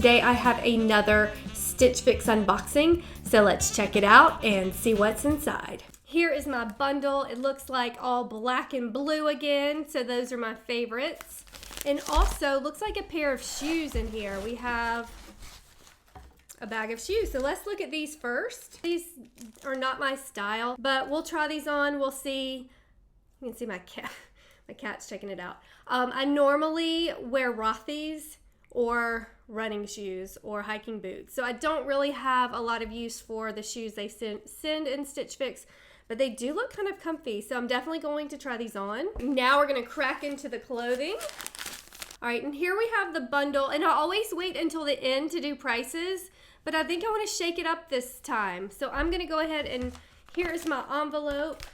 Today I have another Stitch Fix unboxing, so let's check it out and see what's inside. Here is my bundle. It looks like all black and blue again, so those are my favorites. And also looks like a pair of shoes in here. We have a bag of shoes. So let's look at these first. These are not my style, but we'll try these on. We'll see. You can see my cat. My cat's checking it out. I normally wear Rothy's or running shoes or hiking boots. So I don't really have a lot of use for the shoes they send in Stitch Fix, but they do look kind of comfy. So I'm definitely going to try these on. Now we're gonna crack into the clothing. All right, and here we have the bundle, and I always wait until the end to do prices, but I think I wanna shake it up this time. So I'm gonna go ahead and here is my envelope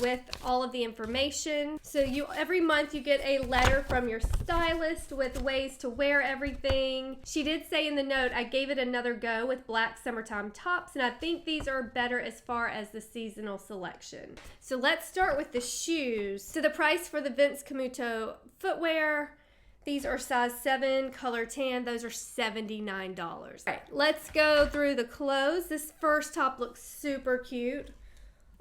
with all of the information. So every month you get a letter from your stylist with ways to wear everything. She did say in the note, I gave it another go with black summertime tops, and I think these are better as far as the seasonal selection. So let's start with the shoes. So the price for the Vince Camuto footwear, these are size 7, color tan. Those are $79. All right, let's go through the clothes. This first top looks super cute.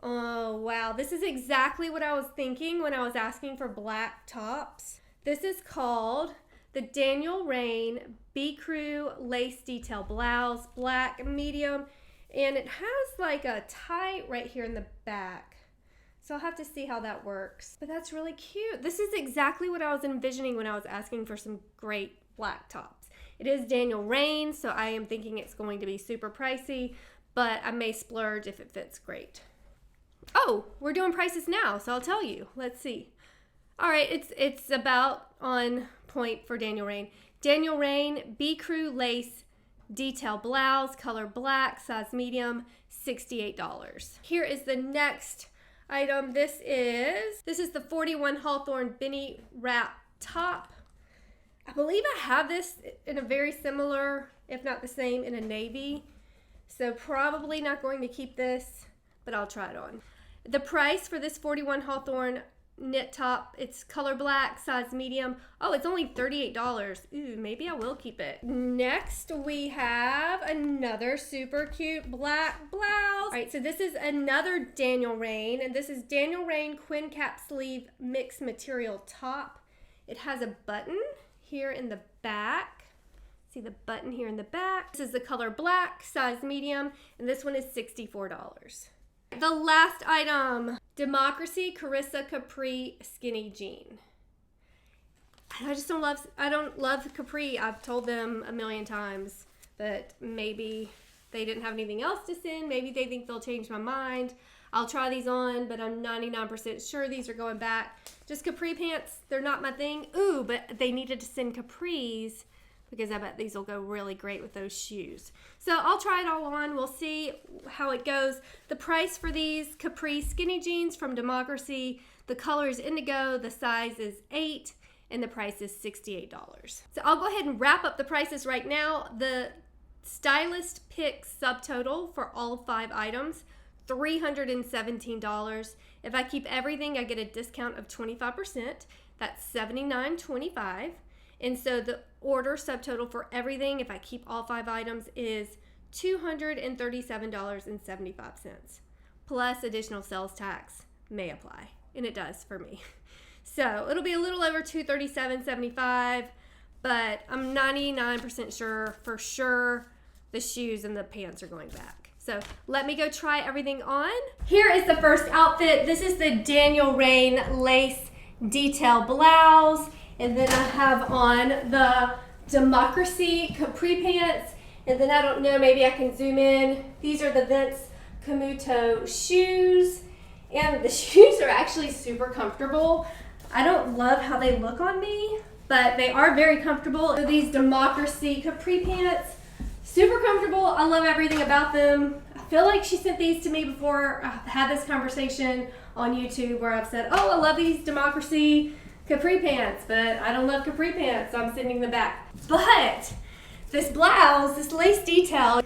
Oh, wow. This is exactly what I was thinking when I was asking for black tops. This is called the Rainn Becru Lace Detail Blouse, black, medium, and it has like a tie right here in the back. So I'll have to see how that works. But that's really cute. This is exactly what I was envisioning when I was asking for some great black tops. It is Rainn, so I am thinking it's going to be super pricey, but I may splurge if it fits great. Oh, we're doing prices now, so I'll tell you. Let's see. All right, it's about on point for Rainn. Rainn Becru Lace Detail Blouse, color black, size medium, $68. Here is the next item. This is the 41 Hawthorne Benni wrap top. I believe I have this in a very similar, if not the same, in a navy. So probably not going to keep this, but I'll try it on. The price for this 41 Hawthorne knit top, it's color black, size medium. Oh, it's only $38. Ooh, maybe I will keep it. Next, we have another super cute black blouse. All right, so this is another Rainn, and this is Rainn Quin cap sleeve mixed material top. It has a button here in the back. See the button here in the back. This is the color black, size medium, and this one is $64. The last item, Democracy Karessa Capri Skinny Jean. I don't love Capri. I've told them a million times, but maybe they didn't have anything else to send. Maybe they think they'll change my mind. I'll try these on, but I'm 99% sure these are going back. Just Capri pants, they're not my thing. Ooh, but they needed to send Capris because I bet these will go really great with those shoes. So I'll try it all on. We'll see how it goes. The price for these Capri skinny jeans from Democracy, the color is indigo, the size is 8, and the price is $68. So I'll go ahead and wrap up the prices right now. The stylist picks subtotal for all 5 items, $317. If I keep everything, I get a discount of 25%. That's $79.25. And so the order subtotal for everything, if I keep all 5 items, is $237.75. Plus additional sales tax may apply, and it does for me. So it'll be a little over $237.75, but I'm 99% sure, for sure, the shoes and the pants are going back. So let me go try everything on. Here is the first outfit. This is the Rainn lace detail blouse. And then I have on the Democracy Capri pants. And then I don't know, maybe I can zoom in. These are the Vince Camuto shoes. And the shoes are actually super comfortable. I don't love how they look on me, but they are very comfortable. So these Democracy Capri pants, super comfortable. I love everything about them. I feel like she sent these to me before I had this conversation on YouTube where I've said, oh, I love these Democracy Capri pants, but I don't love Capri pants, so I'm sending them back. But this blouse, this lace detail,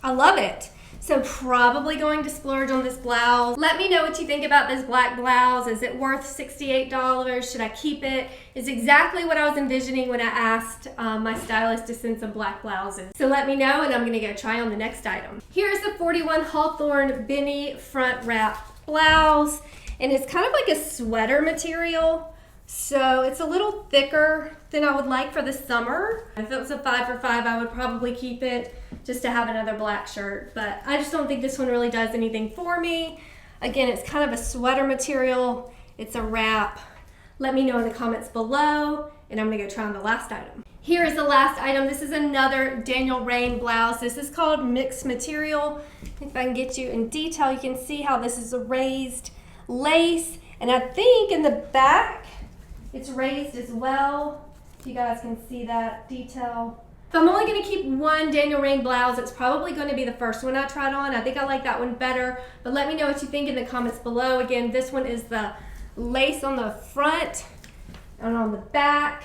I love it. So probably going to splurge on this blouse. Let me know what you think about this black blouse. Is it worth $68? Should I keep it? It's exactly what I was envisioning when I asked my stylist to send some black blouses. So let me know, and I'm gonna go try on the next item. Here's the 41 Hawthorne Benni front wrap blouse, and it's kind of like a sweater material. So it's a little thicker than I would like for the summer. If it was a 5 for $5, I would probably keep it just to have another black shirt. But I just don't think this one really does anything for me. Again, it's kind of a sweater material. It's a wrap. Let me know in the comments below, and I'm gonna go try on the last item. Here is the last item. This is another Daniel Rainn blouse. This is called mixed material. If I can get you in detail, you can see how this is a raised lace. And I think in the back, it's raised as well. If you guys can see that detail. If I'm only gonna keep one Daniel Rainn blouse, it's probably gonna be the first one I tried on. I think I like that one better, but let me know what you think in the comments below. Again, this one is the lace on the front and on the back.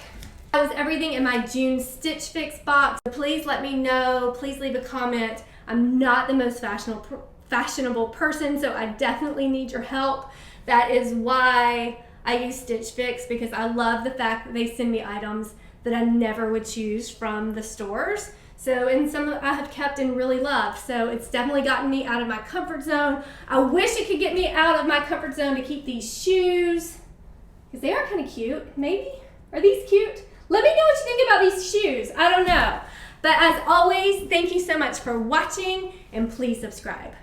That was everything in my June Stitch Fix box. Please let me know, please leave a comment. I'm not the most fashionable person, so I definitely need your help. That is why I use Stitch Fix, because I love the fact that they send me items that I never would choose from the stores. So, and some I have kept and really love. So it's definitely gotten me out of my comfort zone. I wish it could get me out of my comfort zone to keep these shoes, because they are kind of cute, maybe. Are these cute? Let me know what you think about these shoes. I don't know. But as always, thank you so much for watching, and please subscribe.